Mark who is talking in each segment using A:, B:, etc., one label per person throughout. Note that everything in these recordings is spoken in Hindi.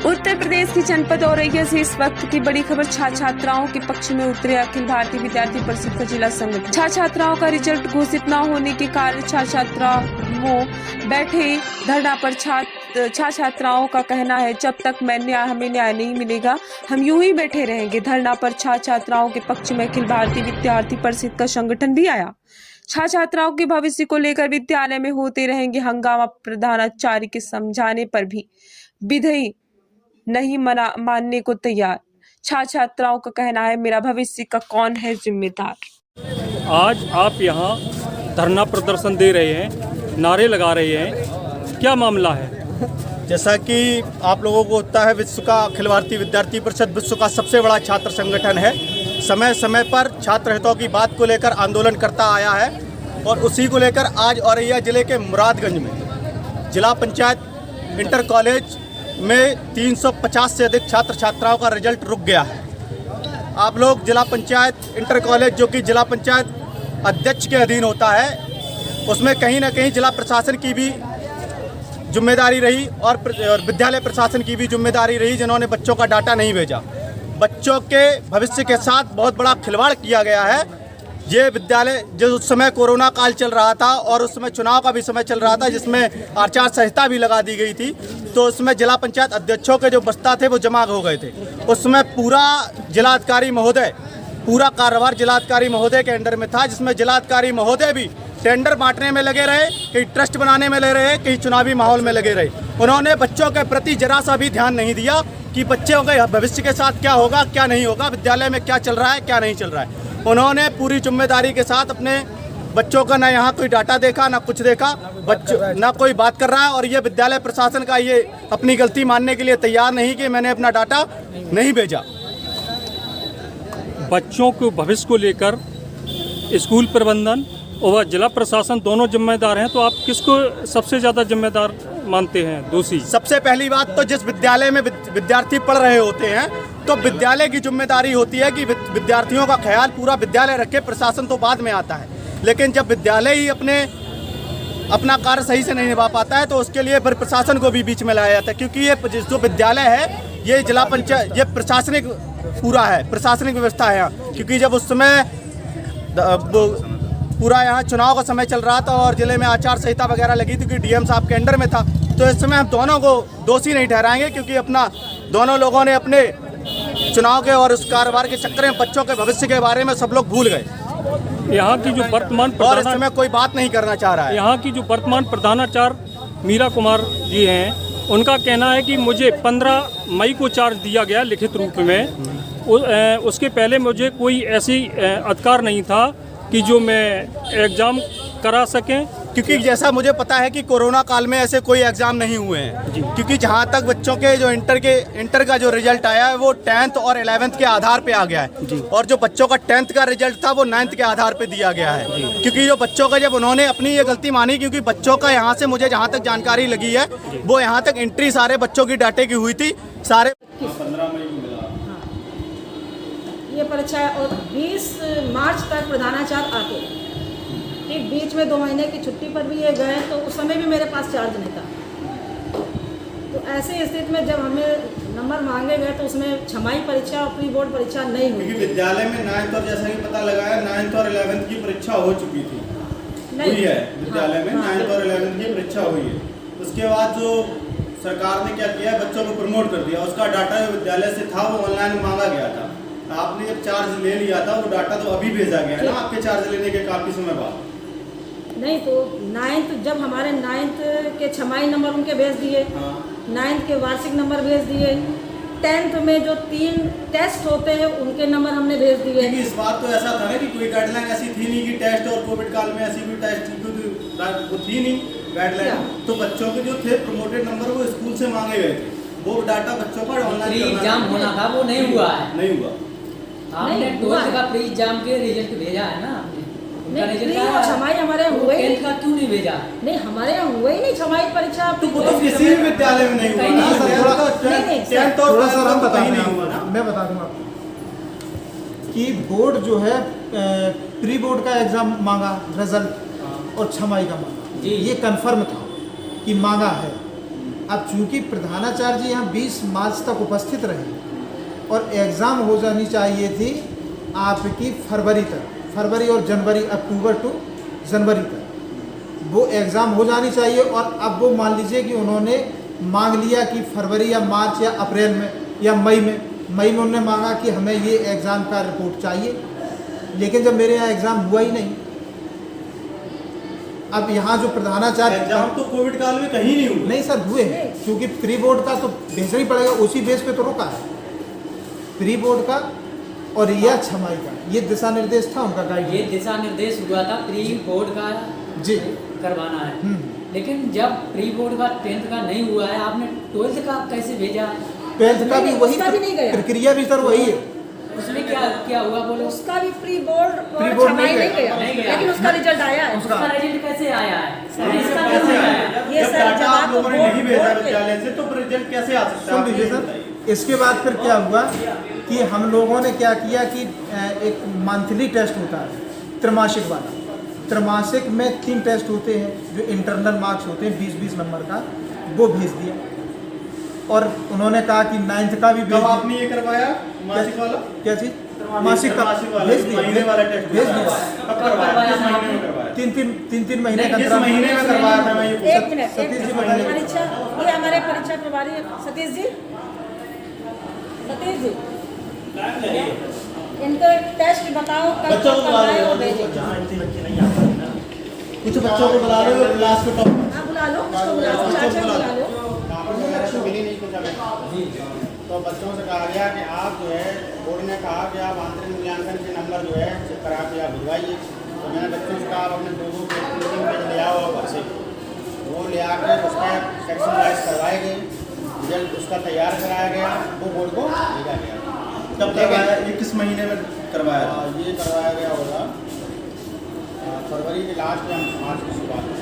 A: उत्तर प्रदेश की जनपद औरैया से इस वक्त की बड़ी खबर छात्राओं के पक्ष में उतरे अखिल भारतीय विद्यार्थी परिषद का जिला संगठन। छात्राओं का रिजल्ट घोषित न होने के कारण छात्राओं बैठे धरना पर छात्राओं का कहना है, जब तक हमें न्याय नहीं मिलेगा हम यूं ही बैठे रहेंगे। धरना पर छात्राओं के पक्ष में अखिल भारतीय विद्यार्थी परिषद का संगठन भी आया। छात्राओं के भविष्य को लेकर विद्यालय में होते रहेंगे हंगामा। प्रधानाचार्य के समझाने पर भी विधेयक नहीं मानने को तैयार। छात्राओं का कहना है, मेरा भविष्य का कौन है जिम्मेदार।
B: आज आप यहाँ धरना प्रदर्शन दे रहे हैं, नारे लगा रहे हैं, क्या मामला है?
C: जैसा कि आप लोगों को पता है, विश्व का अखिल भारतीय विद्यार्थी परिषद विश्व का सबसे बड़ा छात्र संगठन है। समय समय पर छात्र हितों की बात को लेकर आंदोलन करता आया है और उसी को लेकर आज औरैया जिले के मुरादगंज में जिला पंचायत इंटर कॉलेज में 350 से अधिक छात्र छात्राओं का रिजल्ट रुक गया है। आप लोग जिला पंचायत इंटर कॉलेज, जो कि जिला पंचायत अध्यक्ष के अधीन होता है, उसमें कहीं ना कहीं जिला प्रशासन की भी जिम्मेदारी रही और विद्यालय प्रशासन की भी जिम्मेदारी रही, जिन्होंने बच्चों का डाटा नहीं भेजा। बच्चों के भविष्य के साथ बहुत बड़ा खिलवाड़ किया गया है। ये विद्यालय जो उस समय कोरोना काल चल रहा था और उस समय चुनाव का भी समय चल रहा था, जिसमें आचार संहिता भी लगा दी गई थी, तो उसमें जिला पंचायत अध्यक्षों के जो बस्ता थे वो जमा हो गए थे। उसमें पूरा जिलाधिकारी महोदय, पूरा कारोबार जिलाधिकारी महोदय के अंडर में था, जिसमें जिलाधिकारी महोदय भी टेंडर बांटने में लगे रहे, कहीं ट्रस्ट बनाने में लगे रहे, कहीं चुनावी माहौल में लगे रहे। उन्होंने बच्चों के प्रति जरा सा भी ध्यान नहीं दिया कि बच्चों के भविष्य के साथ क्या होगा, क्या नहीं होगा, विद्यालय में क्या चल रहा है, क्या नहीं चल रहा है। उन्होंने पूरी जिम्मेदारी के साथ अपने बच्चों का ना यहाँ कोई डाटा देखा, ना कुछ देखा, बच्चों ना कोई बात कर रहा है। और ये विद्यालय प्रशासन का ये अपनी गलती मानने के लिए तैयार नहीं कि मैंने अपना डाटा नहीं भेजा।
B: बच्चों के भविष्य को लेकर स्कूल प्रबंधन और जिला प्रशासन दोनों जिम्मेदार हैं, तो आप किसको सबसे ज़्यादा जिम्मेदार मानते हैं, दोषी?
C: सबसे पहली बात तो जिस विद्यालय में विद्यार्थी पढ़ रहे होते हैं, तो विद्यालय की जिम्मेदारी होती है कि विद्यार्थियों का ख्याल पूरा विद्यालय रखे, प्रशासन तो बाद में आता है। लेकिन जब विद्यालय ही अपना कार्य सही से नहीं निभा पाता है, तो उसके लिए फिर प्रशासन को भी बीच में लाया जाता है, क्योंकि ये जो विद्यालय है ये जिला पंचायत, ये प्रशासनिक पूरा है, प्रशासनिक व्यवस्था है यहाँ। क्योंकि जब उस समय पूरा यहाँ चुनाव का समय चल रहा था और जिले में आचार संहिता वगैरह लगी थी, क्योंकि डीएम साहब के अंडर में था, तो इस समय हम दोनों को दोषी नहीं ठहराएंगे, क्योंकि अपना दोनों लोगों ने अपने चुनाव के और उस कारोबार के चक्कर में बच्चों के भविष्य के बारे में सब लोग भूल गए।
B: यहाँ की जो वर्तमान
C: और इस समय कोई बात नहीं करना चाह रहा है।
B: यहाँ की जो वर्तमान प्रधानाचार्य मीरा कुमार जी हैं, उनका कहना है कि मुझे 15 मई को चार्ज दिया गया लिखित रूप में, उसके पहले मुझे कोई ऐसी अधिकार नहीं था कि जो मैं एग्ज़ाम करा सकें,
C: क्योंकि जैसा मुझे पता है कि कोरोना काल में ऐसे कोई एग्ज़ाम नहीं हुए हैं। क्योंकि जहाँ तक बच्चों के जो इंटर का जो रिजल्ट आया है वो 10th और 11th के आधार पे आ गया है, और जो बच्चों का 10th का रिजल्ट था वो 9th के आधार पे दिया गया है। क्योंकि जो बच्चों का, जब उन्होंने अपनी ये गलती मानी, क्योंकि बच्चों का यहाँ से मुझे जहाँ तक जानकारी लगी है, वो यहाँ तक एंट्री सारे बच्चों की डाटे की हुई थी, सारे
D: 15 मई को मिला ये परीक्षा, और 20 मार्च तक प्रधानाचार्य आते, ठीक बीच में 2 महीने की छुट्टी पर भी ये गए, तो उस समय भी मेरे पास चार्ज नहीं था। तो ऐसी स्थिति में जब हमें नंबर मांगे गए, तो उसमें छमाही परीक्षा और प्री बोर्ड परीक्षा नहीं हुई।
C: क्योंकि विद्यालय में 9th और जैसा कि पता लगा है 9th और 11th की परीक्षा हो चुकी थी, हुई है विद्यालय में 9th और 11th की परीक्षा हुई है। उसके बाद जो सरकार ने क्या किया, बच्चों को प्रमोट कर दिया, उसका डाटा जो विद्यालय से था वो ऑनलाइन मांगा गया था। आपने जब चार्ज ले लिया था, वो डाटा तो अभी भेजा गया है ना आपके चार्ज लेने के काफी समय बाद?
D: नहीं, तो 9th जब हमारे 9th के छमाही नंबर उनके भेज दिए, 9th के वार्षिक नंबर भेज दिए, 10th में जो 3 टेस्ट होते हैं उनके नंबर हमने भेज दिए।
C: इस बात तो ऐसा था ना कि कोई गाइडलाइन ऐसी थी नहीं कि टेस्ट, और कोविड काल में ऐसी कोई टेस्ट वो थी नहीं गाइडलाइन। तो बच्चों के जो थे प्रमोटेड नंबर वो स्कूल से मांगे गए थे, वो डाटा बच्चों का ऑनलाइन
E: एग्जाम होना था, वो नहीं हुआ है।
C: नहीं हुआ।
E: आपने 12th का प्री एग्जाम के रिजल्ट भेजा है ना?
D: छमाही हमारे हुए ही
E: का क्यों नहीं भेजा?
D: नहीं, हमारे यहाँ हुए ही नहीं छमाही परीक्षा।
C: तो किसी भी विद्यालय में नहीं हुआ।
F: मैं बता दूंगा आपको कि बोर्ड जो है प्री बोर्ड का एग्जाम मांगा रिजल्ट और छमाही का मांगा, ये कंफर्म था कि मांगा है। अब चूंकि प्रधानाचार्य जी यहाँ 20 मार्च तक उपस्थित रहे और एग्ज़ाम हो जानी चाहिए थी आपकी फरवरी तक, फरवरी और जनवरी, अक्टूबर टू जनवरी तक वो एग्ज़ाम हो जानी चाहिए। और अब वो मान लीजिए कि उन्होंने मांग लिया कि फरवरी या मार्च या अप्रैल में या मई में उन्होंने मांगा कि हमें ये एग्ज़ाम का रिपोर्ट चाहिए, लेकिन जब मेरे यहाँ एग्ज़ाम हुआ ही नहीं। अब यहाँ जो प्रधानाचार्य
C: एग्जाम तो कोविड काल में कहीं नहीं हुए।
F: नहीं सर हुए हैं, क्योंकि प्री बोर्ड का तो भेजना ही पड़ेगा, उसी बेस पे तो रोका है प्री बोर्ड का और यह छमाई का, ये दिशा निर्देश था उनका गाइड।
E: ये दिशा निर्देश हुआ था प्री बोर्ड का
F: जी
E: करवाना है, लेकिन जब प्री बोर्ड का 10th का नहीं हुआ है, आपने 12th का कैसे भेजा?
F: 12th का भी
D: नहीं,
F: वही
D: उसका भी नहीं गया।
F: प्रक्रिया भी सर वही है।
E: उसमें क्या हुआ बोलो?
D: उसका भी प्री बोर्ड
F: प्री
D: और
F: बोर्ड
D: छमाई
F: नहीं
D: नहीं गया,
E: नहीं गया।
D: लेकिन उसका रिजल्ट आया है।
E: उसका रिजल्ट कैसे आया है? इसका
C: कैसे
E: कैसे
C: आया?
E: आया?
D: ये
C: जब
D: सर
C: डाटा
D: जब
C: आप
D: आप
C: लोगों ने
D: बोर्ड-
C: नहीं भेजा
D: बोर्ड पे-
C: विद्यालय से तो रिजल्ट कैसे आ सकता है?
F: सुन लीजिए सर, इसके बाद फिर क्या हुआ कि हम लोगों ने क्या किया कि एक मंथली टेस्ट होता है त्रैमासिक वाला, त्रैमासिक में 3 टेस्ट होते हैं जो इंटरनल मार्क्स होते हैं 20-20 नंबर का, वो भेज दिया। और उन्होंने कहा कि 9th का भी भेज
C: कब
F: दिया।
C: आपने ये करवाया मासिक वाला?
F: क्या चीज? मासिक का
C: मासिक वाला,
F: भेज दिया,
C: महीने वाला टेस्ट
F: भेज दिया।
C: कब करवाया? किस महीने में करवाया?
F: 3 महीने का
C: किस
F: अंतराल।
C: महीने में करवाया था? मैं ये पूछ-
D: एक मिनट,
F: सतीश जी
D: एक
F: बताइए।
D: मिनट। परीक्षा, ये हमारे परीक्षा प्रभारी सतीश जी, सतीश जी, इनको एक टेस्ट बताओ कब
C: बच्चों को बुला
D: करवाए
C: लो,
D: और भेजें।
C: कुछ बच्चों को बुला लो क्लास को टॉप।
D: हाँ बुला लो, उसको बुला लो, चाचा को बुला लो।
G: मिली नहीं कुछ हमें, तो बच्चों से कहा गया कि आप जो है बोर्ड ने कहा कि आप आंतरिक मूल्यांकन के नंबर जो है चेक करा के आप भिजवाइए। तो मैंने बच्चों से कहा आप अपने 2 पेज ले आओ घर से, वो ले आकर उसका सेक्शन वाइज करवाए गए, रिजल्ट उसका तैयार कराया गया, वो बोर्ड को भेजा गया।
C: कब करवाया? ये किस महीने में करवाया था?
G: ये करवाया गया होगा फरवरी के लास्ट या मार्च की शुरुआत में।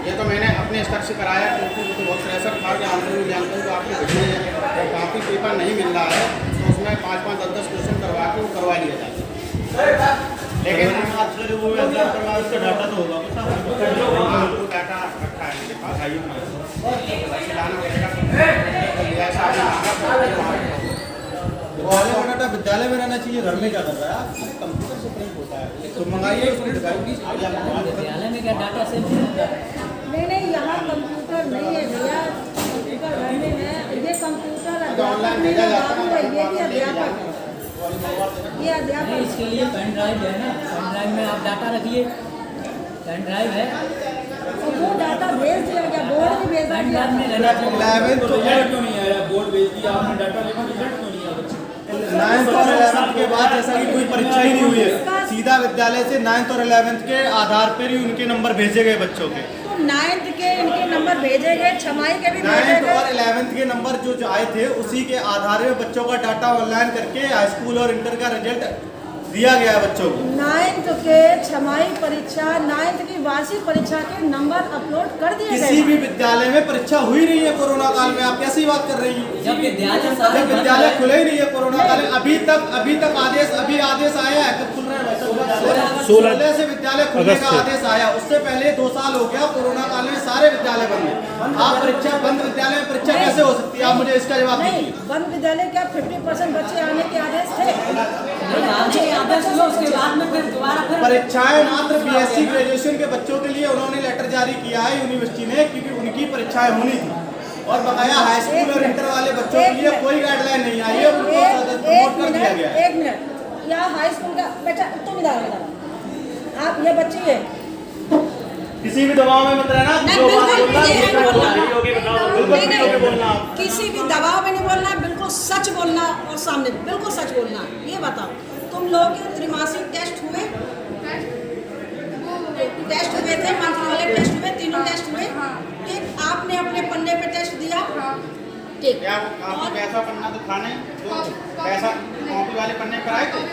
G: ये तो मैंने अपने स्तर से कराया, क्योंकि वो तो बहुत प्रेशर था कि आंतरिक मूल्यांकन तो आपको भेजनी है, और काफ़ी पेपर नहीं मिल रहा है तो उसमें 5-5, 10-10 क्वेश्चन करवा के वो करवा लिया जाता है। लेकिन
C: आपका जो वो एग्जाम करवाया उसका डाटा तो होगा कुछ?
G: वो डाटा रखा है मेरे पास, आइए लाना
C: डाटा विद्यालय में रहना चाहिए, घर में क्या कर रहा है?
G: कंप्यूटर से प्रिंट होता है,
C: तो मंगाइए उसको दिखाइए।
E: विद्यालय में क्या डाटा सेव होता है?
D: नहीं, यहाँ कंप्यूटर नहीं है भैया, कंप्यूटर घर में है। ये कंप्यूटर अध्यापक नहीं है बाबू, ये भी अध्यापक है, ये
E: नहीं,
D: अध्यापक
E: इसके लिए पेन ड्राइव है ना, पेन ड्राइव में आप डाटा रखिए, पेन ड्राइव है,
D: तो वो डाटा भेज दिया गया, बोर्ड भी भेज
E: पेन
D: दिया।
E: ड्राइव में रहना चाहिए।
C: 11th तो
B: क्यों नहीं आया? बोर्ड भेज दिया आपने, डाटा लेकर रिजल्ट क्यों नहीं आया बच्चे?
C: 9th और 11th के बाद जैसा कि कोई परीक्षा ही नहीं हुई है, सीधा विद्यालय से 9th और 11th के आधार पर ही उनके नंबर भेजे गए बच्चों के।
D: तो 9th के इनके नंबर भेजे गए, छमाई के भी भेजे
C: 9th
D: गए।
C: और 11th के नंबर जो आए थे उसी के आधार में बच्चों का डाटा ऑनलाइन करके हाई स्कूल और इंटर का रिजल्ट दिया गया है बच्चों को।
D: 9th के छमाई परीक्षा, 9th की वार्षिक परीक्षा के नंबर अपलोड कर दिए
C: किसी
D: गए।
C: भी विद्यालय में परीक्षा हुई नहीं है कोरोना काल में, आप कैसी बात कर रही हैं?
E: जब विद्यालय
C: जब विद्यालय खुले ही नहीं है कोरोना काल में, अभी तक आदेश आया है, कब खुल रहा है? 16 से विद्यालय खुलने का आदेश आया, उससे पहले 2 साल हो गया। कोरोना काल में सारे विद्यालय बंद है। आप परीक्षा बंद विद्यालय में परीक्षा कैसे हो सकती है? आप मुझे इसका जवाब
D: नहीं,
C: दीजिए।
D: बंद विद्यालय क्या 50% बच्चे आने के आदेश थे?
E: नहीं, आने के आदेश हुआ, उसके बाद में फिर दोबारा फिर
C: परीक्षाएं मात्र बीएससी ग्रेजुएशन के बच्चों के लिए उन्होंने लेटर जारी किया है यूनिवर्सिटी ने, क्योंकि उनकी परीक्षाएं होनी थी, और बकाया हाई स्कूल और इंटर वाले बच्चों के लिए कोई गाइडलाइन नहीं आई है, उनको प्रमोट कर दिया गया है।
D: एक मिनट, यहाँ हाई स्कूल का बेटा तुम इधर आप, ये बच्ची है,
C: किसी भी दबाव में मत रहना,
D: नहीं,
C: जो बात
D: बिल्कुल
C: बोलना
D: नहीं,
C: है,
D: नहीं बोलना।
C: बिल्कुल
D: नहीं,
C: फ्री होके बोलना आप।
D: किसी भी दबाव में नहीं बोलना, बिल्कुल सच बोलना, और सामने बिल्कुल सच बोलना। ये बताओ, तुम लोगों के त्रैमासिक टेस्ट हुए थे, मंथली वाले टेस्ट हुए, तीनों टेस्ट हुए, ठीक? आपने अपने पन्ने पे टेस्ट दिया, ठीक?
G: क्या वो काफी पैसा पन्ना तो था नहीं, तो पैसा कॉपी वाले पन्ने कराए थे।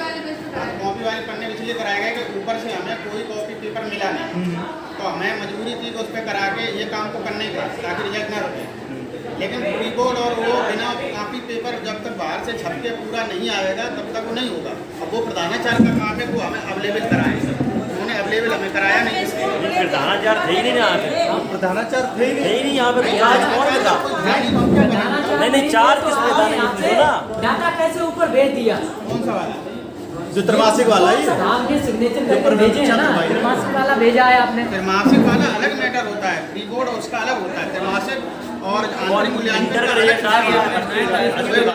G: कॉपी वाले पन्ने इसलिए कराए गए कि ऊपर से हमें कोई कॉपी पेपर मिला नहीं, तो हमें मजबूरी थी कि उस पर करा के ये काम को करना ही था ताकि रिजल्ट ना रुके। लेकिन प्री बोर्ड और वो बिना कॉपी पेपर जब तक बाहर से छप के पूरा नहीं आएगा तब तक वो नहीं होगा। अब वो प्रधानाचार्य का काम है, वो हमें अवेलेबल कराए, उन्होंने अवेलेबल हमें कराया नहीं।
H: प्रधानाचार्य थे ही नहीं यहाँ पे,
C: प्रधानाचार्य थे ही
H: थे ही नहीं यहाँ पे, आज कौन था? नहीं चार्ज किस पे था?
E: डाटा कैसे ऊपर भेज दिया?
G: कौन सा वाला?
C: जो त्रैमासिक वाला ही
E: साहब के सिग्नेचर करके भेजे हैं ना, त्रैमासिक वाला भेजा है आपने।
G: त्रैमासिक वाला अलग मैटर होता है, प्री बोर्ड उसका अलग होता है, त्रैमासिक और आंतरिक मूल्यांकन का अलग।